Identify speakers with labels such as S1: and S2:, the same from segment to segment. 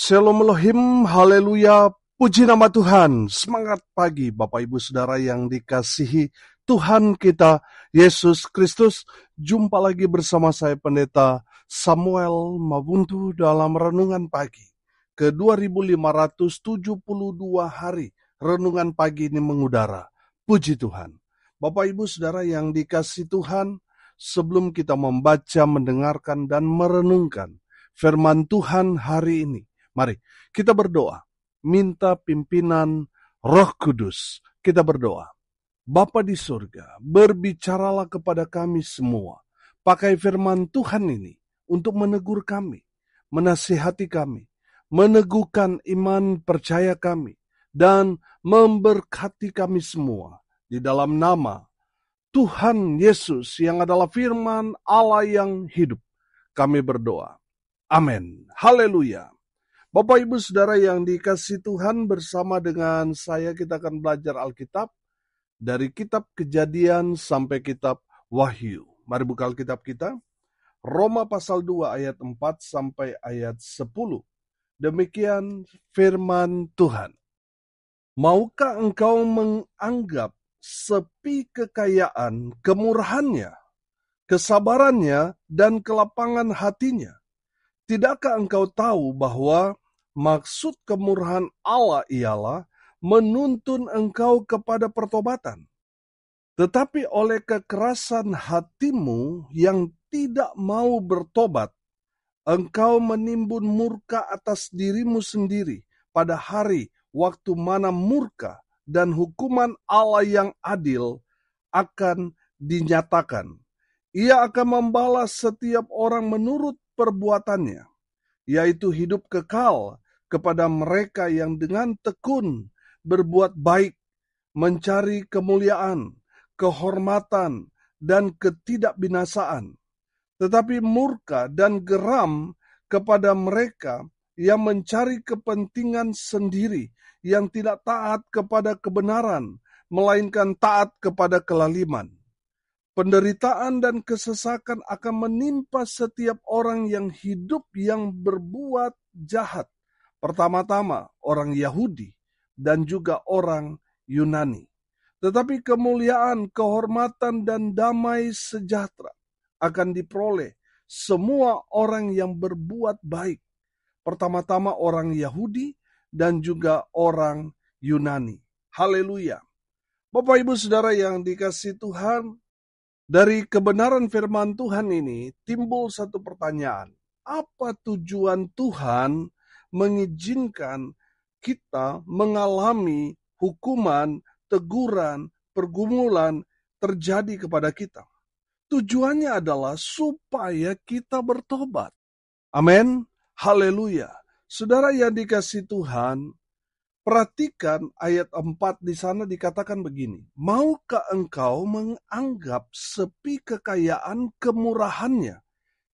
S1: Shalom Elohim, haleluya, puji nama Tuhan. Semangat pagi Bapak Ibu Saudara yang dikasihi Tuhan kita, Yesus Kristus. Jumpa lagi bersama saya Pendeta Samuel Mabuntu dalam Renungan Pagi. Ke 2572 hari Renungan Pagi ini mengudara. Puji Tuhan. Bapak Ibu Saudara yang dikasihi Tuhan, sebelum kita membaca, mendengarkan, dan merenungkan firman Tuhan hari ini, mari kita berdoa, minta pimpinan Roh Kudus. Kita berdoa. Bapa di surga, berbicaralah kepada kami semua. Pakai firman Tuhan ini untuk menegur kami, menasihati kami, meneguhkan iman percaya kami, dan memberkati kami semua. Di dalam nama Tuhan Yesus yang adalah firman Allah yang hidup, kami berdoa. Amin. Haleluya. Bapak Ibu Saudara yang dikasihi Tuhan, bersama dengan saya kita akan belajar Alkitab dari kitab Kejadian sampai kitab Wahyu. Mari buka Alkitab kita. Roma pasal 2 ayat 4 sampai ayat 10. Demikian firman Tuhan. Maukah engkau menganggap sepi kekayaan kemurahannya, kesabarannya, dan kelapangan hatinya? Tidakkah engkau tahu bahwa maksud kemurahan Allah ialah menuntun engkau kepada pertobatan? Tetapi oleh kekerasan hatimu yang tidak mau bertobat, engkau menimbun murka atas dirimu sendiri pada hari waktu mana murka dan hukuman Allah yang adil akan dinyatakan. Ia akan membalas setiap orang menurut perbuatannya, yaitu hidup kekal kepada mereka yang dengan tekun berbuat baik, mencari kemuliaan, kehormatan, dan ketidakbinasaan. Tetapi murka dan geram kepada mereka yang mencari kepentingan sendiri, yang tidak taat kepada kebenaran, melainkan taat kepada kelaliman. Penderitaan dan kesesakan akan menimpa setiap orang yang hidup yang berbuat jahat. Pertama-tama orang Yahudi dan juga orang Yunani. Tetapi kemuliaan, kehormatan, dan damai sejahtera akan diperoleh semua orang yang berbuat baik. Pertama-tama orang Yahudi dan juga orang Yunani. Haleluya. Bapak Ibu Saudara yang dikasihi Tuhan, dari kebenaran firman Tuhan ini timbul satu pertanyaan. Apa tujuan Tuhan mengizinkan kita mengalami hukuman, teguran, pergumulan terjadi kepada kita? Tujuannya adalah supaya kita bertobat. Amin. Haleluya. Saudara yang dikasihi Tuhan, perhatikan ayat 4 di sana dikatakan begini. Maukah engkau menganggap sepi kekayaan kemurahannya,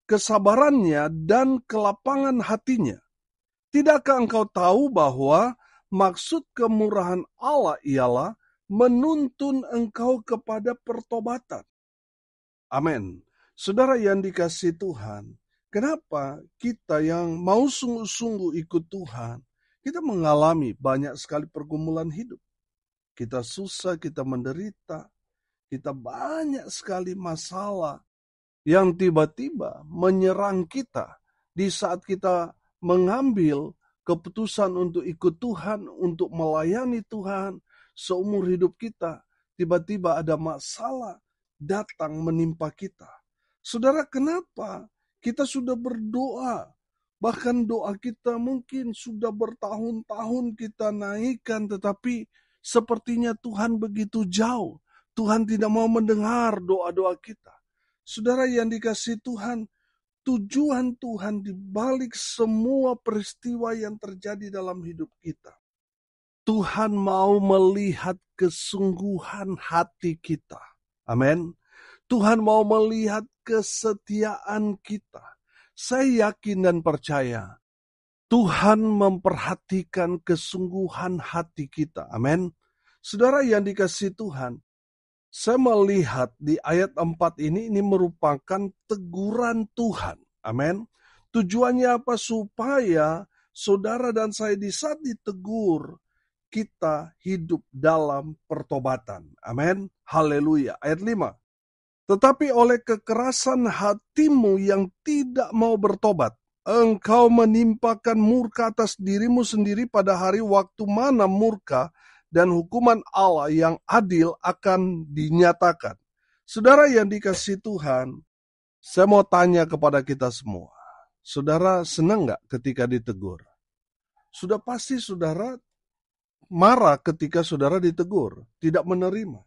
S1: kesabarannya, dan kelapangan hatinya? Tidakkah engkau tahu bahwa maksud kemurahan Allah ialah menuntun engkau kepada pertobatan? Amin. Saudara yang dikasihi Tuhan, kenapa kita yang mau sungguh-sungguh ikut Tuhan, kita mengalami banyak sekali pergumulan hidup. Kita susah, kita menderita, kita banyak sekali masalah yang tiba-tiba menyerang kita di saat kita mengambil keputusan untuk ikut Tuhan, untuk melayani Tuhan seumur hidup kita. Tiba-tiba ada masalah datang menimpa kita. Saudara, kenapa kita sudah berdoa? Bahkan doa kita mungkin sudah bertahun-tahun kita naikkan, tetapi sepertinya Tuhan begitu jauh. Tuhan tidak mau mendengar doa-doa kita. Saudara yang dikasihi Tuhan, tujuan Tuhan di balik semua peristiwa yang terjadi dalam hidup kita. Tuhan mau melihat kesungguhan hati kita. Amin. Tuhan mau melihat kesetiaan kita. Saya yakin dan percaya Tuhan memperhatikan kesungguhan hati kita. Amin. Saudara yang dikasihi Tuhan, saya melihat di ayat 4 ini merupakan teguran Tuhan. Amin. Tujuannya apa? Supaya saudara dan saya di saat ditegur, kita hidup dalam pertobatan. Amin. Haleluya. Ayat 5. Tetapi oleh kekerasan hatimu yang tidak mau bertobat, engkau menimpakan murka atas dirimu sendiri pada hari waktu mana murka dan hukuman Allah yang adil akan dinyatakan. Saudara yang dikasihi Tuhan, saya mau tanya kepada kita semua. Saudara senang gak ketika ditegur? Sudah pasti saudara marah ketika saudara ditegur, tidak menerima.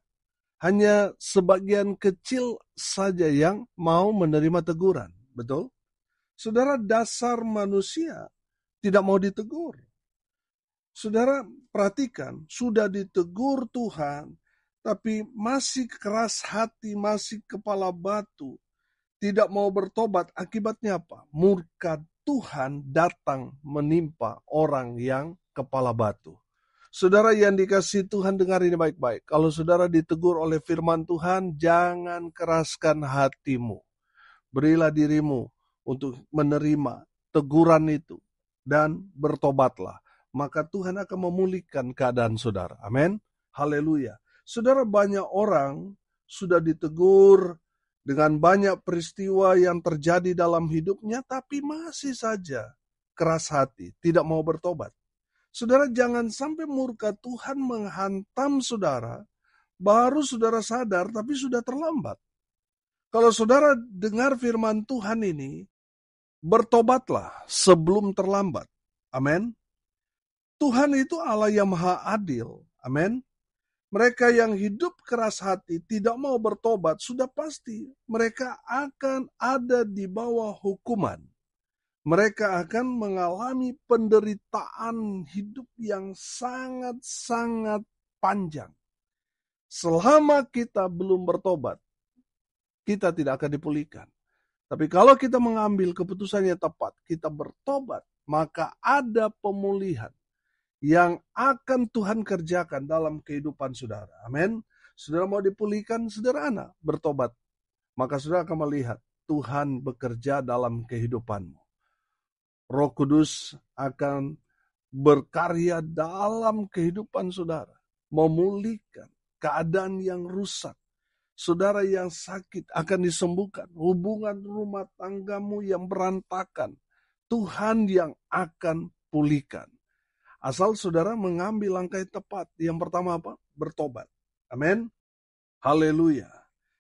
S1: Hanya sebagian kecil saja yang mau menerima teguran. Betul? Saudara, dasar manusia tidak mau ditegur. Saudara perhatikan, sudah ditegur Tuhan, tapi masih keras hati, masih kepala batu, tidak mau bertobat. Akibatnya apa? Murka Tuhan datang menimpa orang yang kepala batu. Saudara yang dikasihi Tuhan, dengar ini baik-baik. Kalau saudara ditegur oleh firman Tuhan, jangan keraskan hatimu. Berilah dirimu untuk menerima teguran itu dan bertobatlah. Maka Tuhan akan memulihkan keadaan saudara. Amin. Haleluya. Saudara, banyak orang sudah ditegur dengan banyak peristiwa yang terjadi dalam hidupnya, tapi masih saja keras hati, tidak mau bertobat. Saudara, jangan sampai murka Tuhan menghantam saudara, baru saudara sadar tapi sudah terlambat. Kalau saudara dengar firman Tuhan ini, bertobatlah sebelum terlambat. Amin. Tuhan itu Allah yang maha adil. Amin. Mereka yang hidup keras hati, tidak mau bertobat, sudah pasti mereka akan ada di bawah hukuman. Mereka akan mengalami penderitaan hidup yang sangat-sangat panjang. Selama kita belum bertobat, kita tidak akan dipulihkan. Tapi kalau kita mengambil keputusan yang tepat, kita bertobat, maka ada pemulihan yang akan Tuhan kerjakan dalam kehidupan saudara. Amin. Saudara mau dipulihkan, sederhana, bertobat. Maka saudara akan melihat Tuhan bekerja dalam kehidupanmu. Roh Kudus akan berkarya dalam kehidupan saudara, memulihkan keadaan yang rusak. Saudara yang sakit akan disembuhkan, hubungan rumah tanggamu yang berantakan, Tuhan yang akan pulihkan. Asal saudara mengambil langkah yang tepat. Yang pertama apa? Bertobat. Amin. Haleluya.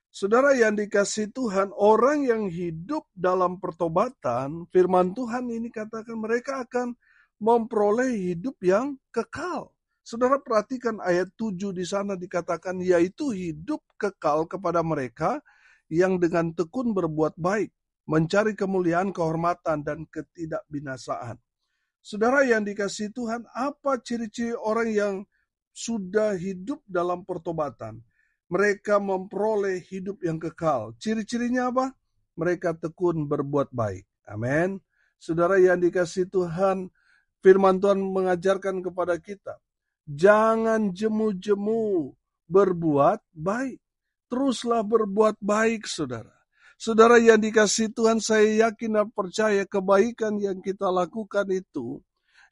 S1: Saudara yang dikasihi Tuhan, orang yang hidup dalam pertobatan, firman Tuhan ini katakan mereka akan memperoleh hidup yang kekal. Saudara perhatikan ayat 7 di sana dikatakan, yaitu hidup kekal kepada mereka yang dengan tekun berbuat baik, mencari kemuliaan, kehormatan, dan ketidakbinasaan. Saudara yang dikasihi Tuhan, apa ciri-ciri orang yang sudah hidup dalam pertobatan? Mereka memperoleh hidup yang kekal. Ciri-cirinya apa? Mereka tekun berbuat baik. Amin. Saudara yang dikasihi Tuhan, firman Tuhan mengajarkan kepada kita, jangan jemu-jemu berbuat baik. Teruslah berbuat baik, saudara. Saudara yang dikasihi Tuhan, saya yakin dan percaya kebaikan yang kita lakukan itu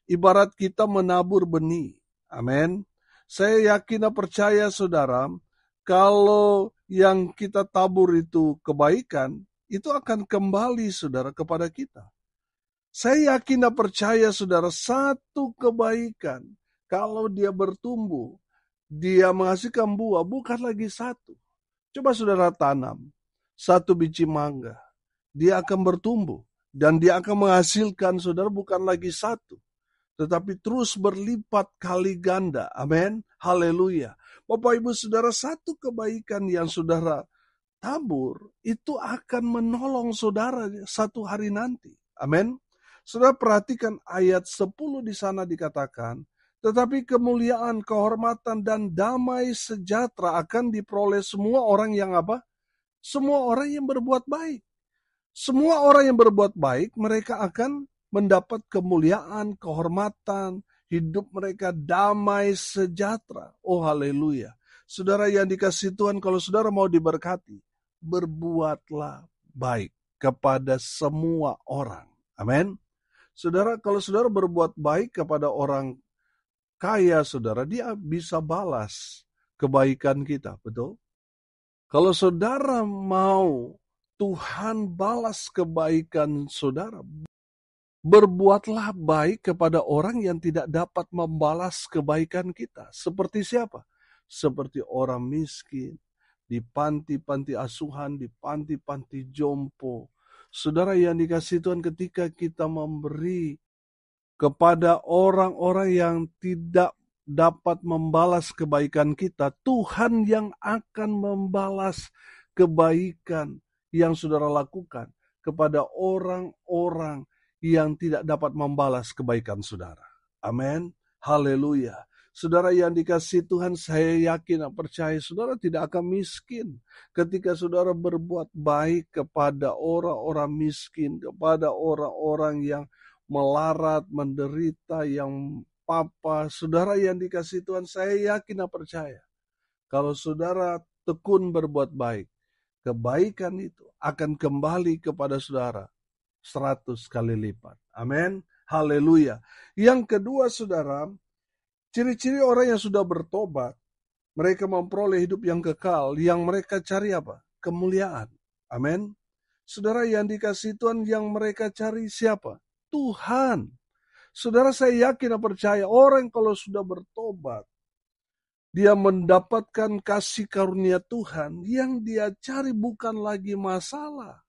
S1: ibarat kita menabur benih. Amin. Saya yakin dan percaya, saudara, kalau yang kita tabur itu kebaikan, itu akan kembali, saudara, kepada kita. Saya yakin dan percaya, saudara, satu kebaikan, kalau dia bertumbuh, dia menghasilkan buah, bukan lagi satu. Coba saudara tanam satu biji mangga, dia akan bertumbuh, dan dia akan menghasilkan, saudara, bukan lagi satu, tetapi terus berlipat kali ganda. Amin. Haleluya. Bapak Ibu Saudara, satu kebaikan yang saudara tabur itu akan menolong saudara satu hari nanti. Amin. Saudara perhatikan ayat 10 di sana dikatakan, tetapi kemuliaan, kehormatan, dan damai sejahtera akan diperoleh semua orang yang apa? Semua orang yang berbuat baik. Semua orang yang berbuat baik, mereka akan mendapat kemuliaan, kehormatan, hidup mereka damai sejahtera. Oh haleluya. Saudara yang dikasihi Tuhan, kalau saudara mau diberkati, berbuatlah baik kepada semua orang. Amin. Saudara, kalau saudara berbuat baik kepada orang kaya, saudara, dia bisa balas kebaikan kita, betul? Kalau saudara mau Tuhan balas kebaikan saudara, berbuatlah baik kepada orang yang tidak dapat membalas kebaikan kita. Seperti siapa? Seperti orang miskin, di panti-panti asuhan, di panti-panti jompo. Saudara yang dikasihi Tuhan, ketika kita memberi kepada orang-orang yang tidak dapat membalas kebaikan kita, Tuhan yang akan membalas kebaikan yang saudara lakukan kepada orang-orang yang tidak dapat membalas kebaikan saudara. Amin. Haleluya. Saudara yang dikasihi Tuhan, saya yakin dan percaya saudara tidak akan miskin ketika saudara berbuat baik kepada orang-orang miskin, kepada orang-orang yang melarat, menderita, yang papa. Saudara yang dikasihi Tuhan, saya yakin dan percaya kalau saudara tekun berbuat baik, kebaikan itu akan kembali kepada saudara 100 kali lipat. Amin. Haleluya. Yang kedua, saudara, ciri-ciri orang yang sudah bertobat, mereka memperoleh hidup yang kekal. Yang mereka cari apa? Kemuliaan. Amin. Saudara yang dikasihi Tuhan, yang mereka cari siapa? Tuhan. Saudara, saya yakin dan percaya orang kalau sudah bertobat, dia mendapatkan kasih karunia Tuhan. Yang dia cari bukan lagi masalah.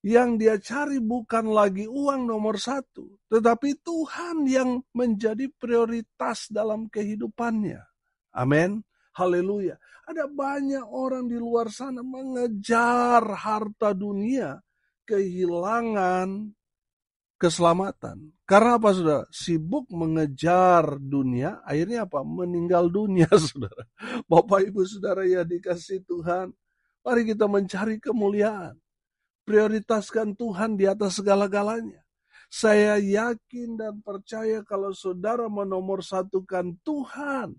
S1: Yang dia cari bukan lagi uang nomor satu, tetapi Tuhan yang menjadi prioritas dalam kehidupannya. Amin. Haleluya. Ada banyak orang di luar sana mengejar harta dunia, kehilangan keselamatan. Karena apa, saudara? Sibuk mengejar dunia, akhirnya apa? Meninggal dunia, saudara. Bapak, Ibu, saudara yang dikasihi Tuhan, mari kita mencari kemuliaan. Prioritaskan Tuhan di atas segala-galanya. Saya yakin dan percaya kalau saudara menomorsatukan Tuhan,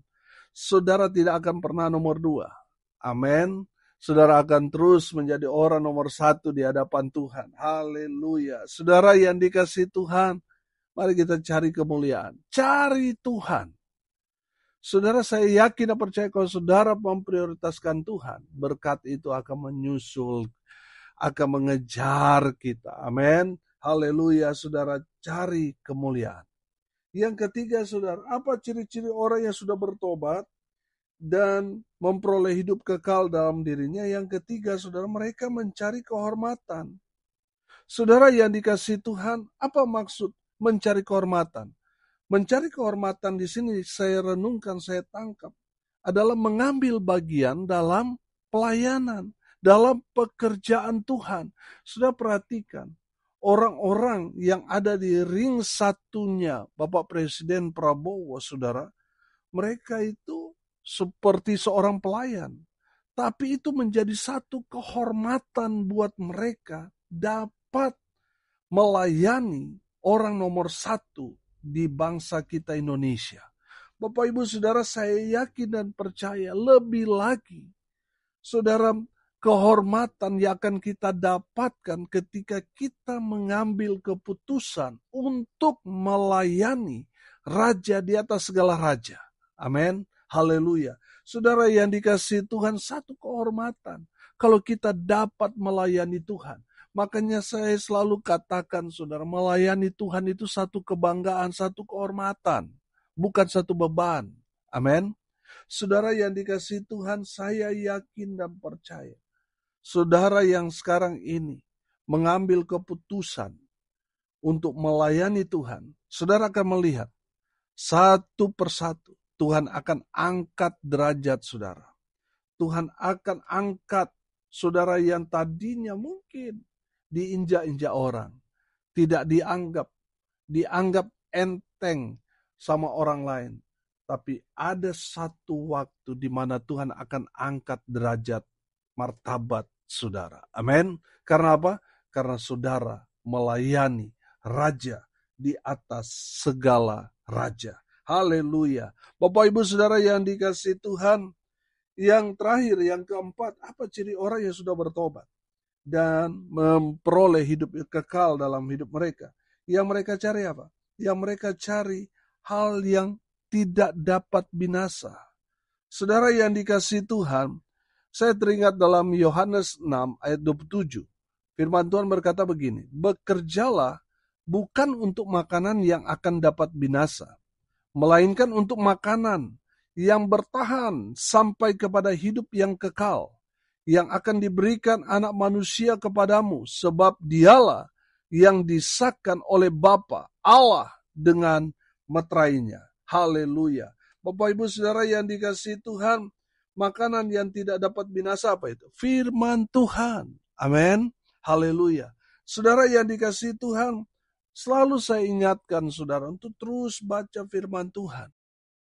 S1: saudara tidak akan pernah nomor dua. Amin. Saudara akan terus menjadi orang nomor satu di hadapan Tuhan. Haleluya. Saudara yang dikasihi Tuhan, mari kita cari kemuliaan. Cari Tuhan. Saudara, saya yakin dan percaya kalau saudara memprioritaskan Tuhan, berkat itu akan menyusul, akan mengejar kita. Amin. Haleluya. Saudara, cari kemuliaan. Yang ketiga, saudara, apa ciri-ciri orang yang sudah bertobat dan memperoleh hidup kekal dalam dirinya? Yang ketiga, saudara, mereka mencari kehormatan. Saudara yang dikasihi Tuhan, apa maksud mencari kehormatan? Mencari kehormatan di sini saya renungkan, saya tangkap, adalah mengambil bagian dalam pelayanan, dalam pekerjaan Tuhan. Sudah perhatikan, orang-orang yang ada di ring satunya, Bapak Presiden Prabowo, saudara, mereka itu seperti seorang pelayan. Tapi itu menjadi satu kehormatan buat mereka dapat melayani orang nomor satu di bangsa kita Indonesia. Bapak, Ibu, saudara, saya yakin dan percaya lebih lagi, saudara, kehormatan yang akan kita dapatkan ketika kita mengambil keputusan untuk melayani Raja di atas segala raja. Amin. Haleluya. Saudara yang dikasihi Tuhan, satu kehormatan kalau kita dapat melayani Tuhan. Makanya saya selalu katakan, saudara, melayani Tuhan itu satu kebanggaan, satu kehormatan, bukan satu beban. Amin. Saudara yang dikasihi Tuhan, saya yakin dan percaya, saudara yang sekarang ini mengambil keputusan untuk melayani Tuhan, saudara akan melihat satu persatu Tuhan akan angkat derajat saudara. Tuhan akan angkat saudara yang tadinya mungkin diinjak-injak orang, tidak dianggap enteng sama orang lain. Tapi ada satu waktu di mana Tuhan akan angkat derajat martabat saudara. Amin. Karena apa? Karena saudara melayani Raja di atas segala raja. Haleluya. Bapak, Ibu, saudara yang dikasihi Tuhan, yang terakhir, yang keempat, apa ciri orang yang sudah bertobat dan memperoleh hidup kekal dalam hidup mereka? Yang mereka cari apa? Yang mereka cari hal yang tidak dapat binasa. Saudara yang dikasihi Tuhan, saya teringat dalam Yohanes 6 ayat 27. Firman Tuhan berkata begini, bekerjalah bukan untuk makanan yang akan dapat binasa, melainkan untuk makanan yang bertahan sampai kepada hidup yang kekal, yang akan diberikan anak manusia kepadamu, sebab dialah yang disahkan oleh Bapa Allah dengan meterainya. Haleluya. Bapak Ibu Saudara yang dikasihi Tuhan, makanan yang tidak dapat binasa apa itu? Firman Tuhan. Amin. Haleluya. Saudara yang dikasihi Tuhan, selalu saya ingatkan saudara untuk terus baca firman Tuhan.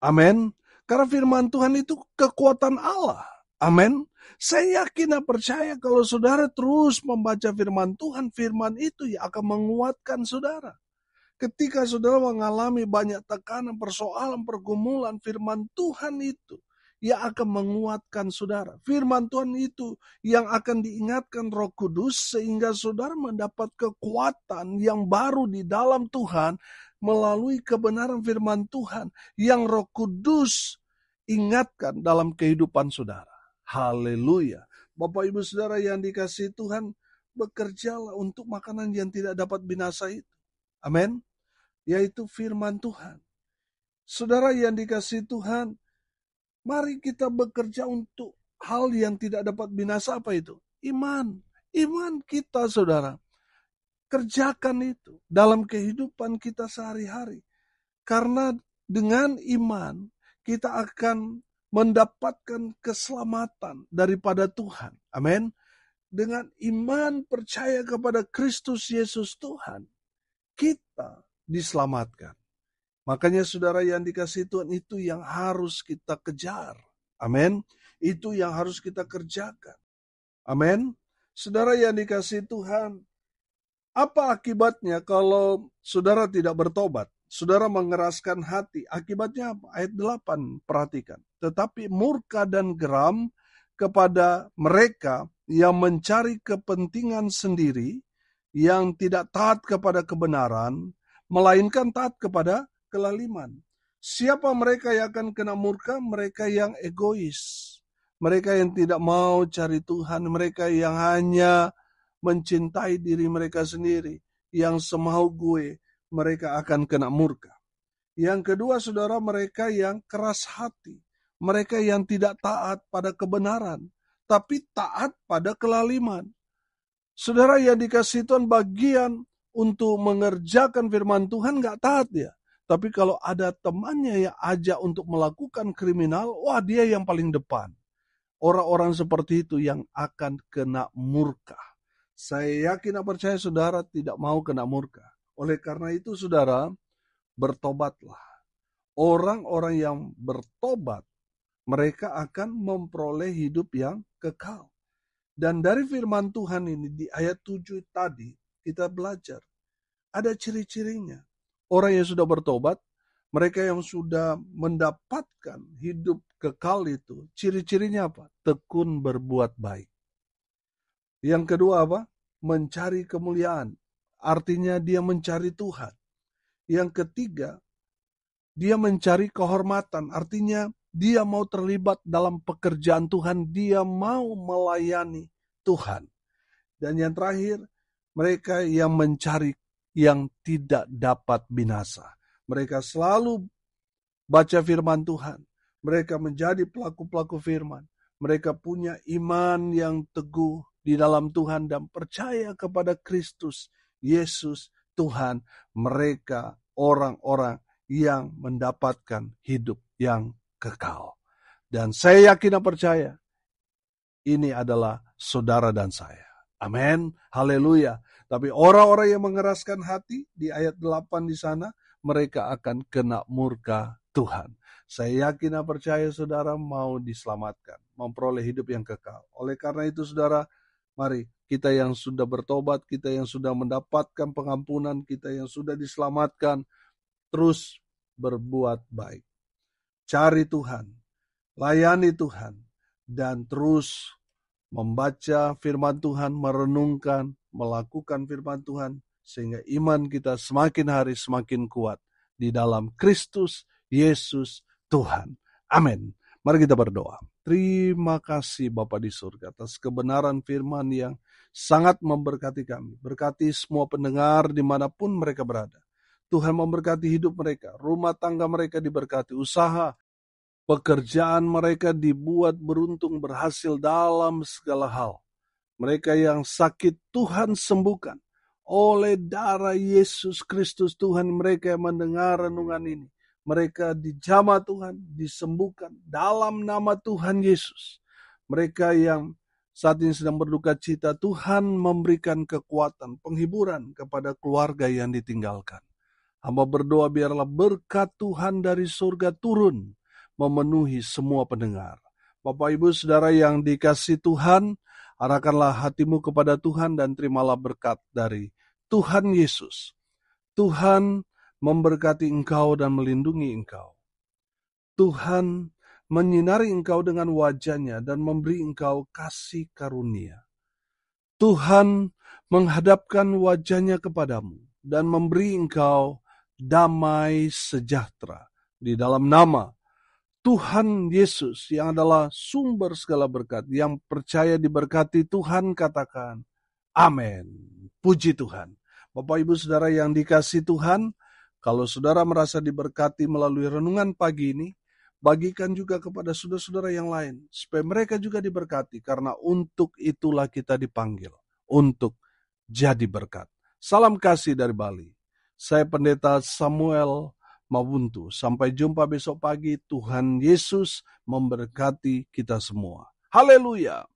S1: Amin. Karena firman Tuhan itu kekuatan Allah. Amin. Saya yakin dan percaya kalau saudara terus membaca firman Tuhan, firman itu yang akan menguatkan saudara. Ketika saudara mengalami banyak tekanan, persoalan, pergumulan, firman Tuhan itu yang akan menguatkan saudara. Firman Tuhan itu yang akan diingatkan Roh Kudus sehingga saudara mendapat kekuatan yang baru di dalam Tuhan melalui kebenaran firman Tuhan yang Roh Kudus ingatkan dalam kehidupan saudara. Haleluya. Bapak Ibu Saudara yang dikasihi Tuhan, bekerjalah untuk makanan yang tidak dapat binasa itu. Amin. Yaitu firman Tuhan. Saudara yang dikasihi Tuhan, mari kita bekerja untuk hal yang tidak dapat binasa. Apa itu? Iman. Iman kita saudara. Kerjakan itu dalam kehidupan kita sehari-hari. Karena dengan iman kita akan mendapatkan keselamatan daripada Tuhan. Amin. Dengan iman percaya kepada Kristus Yesus Tuhan, kita diselamatkan. Makanya saudara yang dikasihi Tuhan, itu yang harus kita kejar. Amin. Itu yang harus kita kerjakan. Amin. Saudara yang dikasihi Tuhan, apa akibatnya kalau saudara tidak bertobat? Saudara mengeraskan hati. Akibatnya apa? Ayat 8, perhatikan. Tetapi murka dan geram kepada mereka yang mencari kepentingan sendiri, yang tidak taat kepada kebenaran, melainkan taat kepada kelaliman. Siapa mereka yang akan kena murka? Mereka yang egois. Mereka yang tidak mau cari Tuhan. Mereka yang hanya mencintai diri mereka sendiri. Yang semau gue, mereka akan kena murka. Yang kedua saudara, mereka yang keras hati. Mereka yang tidak taat pada kebenaran, tapi taat pada kelaliman. Saudara yang dikasihi Tuhan, bagian untuk mengerjakan firman Tuhan gak taat dia. Tapi kalau ada temannya yang ajak untuk melakukan kriminal, wah dia yang paling depan. Orang-orang seperti itu yang akan kena murka. Saya yakin dan percaya saudara tidak mau kena murka. Oleh karena itu saudara, bertobatlah. Orang-orang yang bertobat, mereka akan memperoleh hidup yang kekal. Dan dari firman Tuhan ini di ayat 7 tadi kita belajar. Ada ciri-cirinya. Orang yang sudah bertobat, mereka yang sudah mendapatkan hidup kekal itu, ciri-cirinya apa? Tekun berbuat baik. Yang kedua apa? Mencari kemuliaan. Artinya dia mencari Tuhan. Yang ketiga, dia mencari kehormatan. Artinya dia mau terlibat dalam pekerjaan Tuhan. Dia mau melayani Tuhan. Dan yang terakhir, mereka yang mencari yang tidak dapat binasa. Mereka selalu baca firman Tuhan. Mereka menjadi pelaku-pelaku firman. Mereka punya iman yang teguh di dalam Tuhan dan percaya kepada Kristus Yesus Tuhan. Mereka orang-orang yang mendapatkan hidup yang kekal. Dan saya yakin dan percaya ini adalah saudara dan saya. Amin. Haleluya. Tapi orang-orang yang mengeraskan hati di ayat 8 di sana, mereka akan kena murka Tuhan. Saya yakin dan percaya saudara mau diselamatkan, memperoleh hidup yang kekal. Oleh karena itu saudara, mari kita yang sudah bertobat, kita yang sudah mendapatkan pengampunan, kita yang sudah diselamatkan, terus berbuat baik. Cari Tuhan, layani Tuhan, dan terus membaca firman Tuhan, merenungkan, melakukan firman Tuhan sehingga iman kita semakin hari semakin kuat di dalam Kristus Yesus Tuhan. Amin. Mari kita berdoa. Terima kasih Bapa di surga atas kebenaran firman yang sangat memberkati kami. Berkati semua pendengar dimanapun mereka berada. Tuhan memberkati hidup mereka, rumah tangga mereka diberkati, usaha, pekerjaan mereka dibuat beruntung berhasil dalam segala hal. Mereka yang sakit Tuhan sembuhkan. Oleh darah Yesus Kristus Tuhan, mereka yang mendengar renungan ini, mereka dijamah Tuhan, disembuhkan dalam nama Tuhan Yesus. Mereka yang saat ini sedang berduka cita, Tuhan memberikan kekuatan, penghiburan kepada keluarga yang ditinggalkan. Hamba berdoa biarlah berkat Tuhan dari surga turun, memenuhi semua pendengar. Bapak Ibu Saudara yang dikasihi Tuhan, arahkanlah hatimu kepada Tuhan dan terimalah berkat dari Tuhan Yesus. Tuhan memberkati engkau dan melindungi engkau. Tuhan menyinari engkau dengan wajah-Nya dan memberi engkau kasih karunia. Tuhan menghadapkan wajah-Nya kepadamu dan memberi engkau damai sejahtera di dalam nama Tuhan Yesus yang adalah sumber segala berkat. Yang percaya diberkati Tuhan katakan amin. Puji Tuhan. Bapak Ibu Saudara yang dikasihi Tuhan, kalau saudara merasa diberkati melalui renungan pagi ini, bagikan juga kepada saudara-saudara yang lain, supaya mereka juga diberkati, karena untuk itulah kita dipanggil, untuk jadi berkat. Salam kasih dari Bali. Saya Pendeta Samuel Mabuntu. Sampai jumpa besok pagi. Tuhan Yesus memberkati kita semua. Haleluya.